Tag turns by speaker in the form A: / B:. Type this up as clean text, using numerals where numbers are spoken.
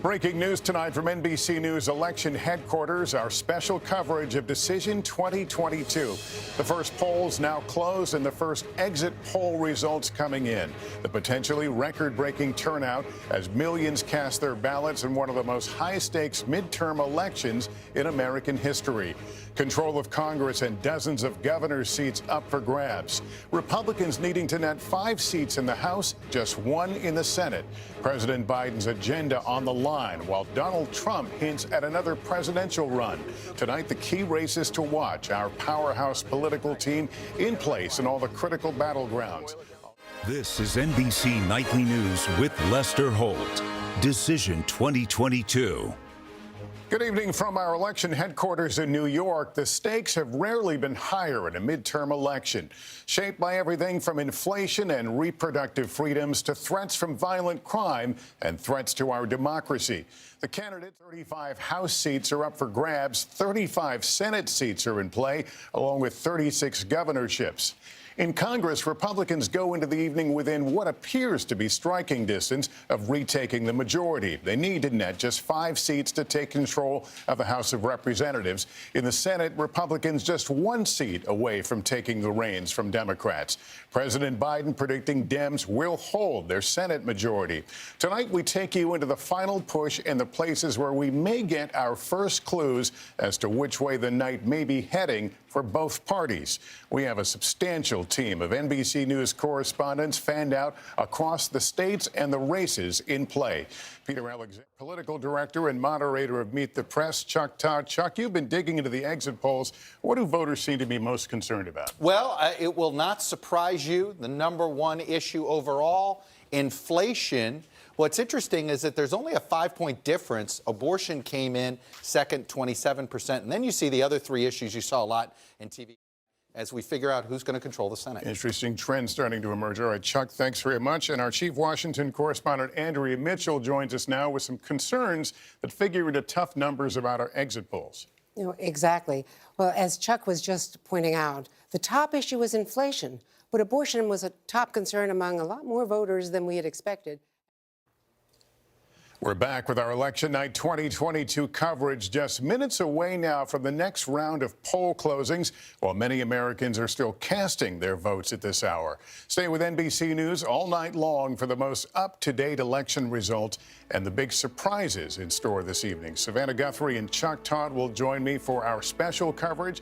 A: Breaking news tonight from NBC News election headquarters, our special coverage of Decision 2022. The first polls now closed and the first exit poll results coming in. The potentially record-breaking turnout as millions cast their ballots in one of the most high-stakes midterm elections in American history. Control of Congress and dozens of governor's seats up for grabs. Republicans needing to net 5 seats in the House, just 1 in the Senate. President Biden's agenda on the line, while Donald Trump hints at another presidential run. Tonight, the key races to watch. Our powerhouse political team in place in all the critical battlegrounds.
B: This is NBC Nightly News with Lester Holt. Decision 2022.
A: Good evening from our election headquarters in New York. The stakes have rarely been higher in a midterm election, shaped by everything from inflation and reproductive freedoms to threats from violent crime and threats to our democracy. The candidates' 35 House seats are up for grabs, 35 Senate seats are in play, along with 36 governorships. In Congress, Republicans go into the evening within what appears to be striking distance of retaking the majority. They need to net just 5 seats to take control of the House of Representatives. In the Senate, Republicans just 1 seat away from taking the reins from Democrats. President Biden predicting Dems will hold their Senate majority. Tonight, we take you into the final push and the places where we may get our first clues as to which way the night may be heading for both parties. We have a substantial team of NBC News correspondents fanned out across the states and the races in play. Peter Alexander, political director and moderator of Meet the Press, Chuck Todd. Chuck, you've been digging into the exit polls. What do voters seem to be most concerned about?
C: Well, it will not surprise you. The #1 issue overall, inflation. What's interesting is that there's only a 5-point difference. Abortion came in second, 27%. And then you see the other 3 issues you saw a lot in TV as we figure out who's going to control the Senate.
A: Interesting trend starting to emerge. All right, Chuck, thanks very much. And our chief Washington correspondent, Andrea Mitchell, joins us now with some concerns that figure into tough numbers about our exit polls.
D: Exactly. Well, as Chuck was just pointing out, the top issue was inflation, but abortion was a top concern among a lot more voters than we had expected.
A: We're back with our Election Night 2022 coverage just minutes away now from the next round of poll closings, while many Americans are still casting their votes at this hour. Stay with NBC News all night long for the most up-to-date election results and the big surprises in store this evening. Savannah Guthrie and Chuck Todd will join me for our special coverage.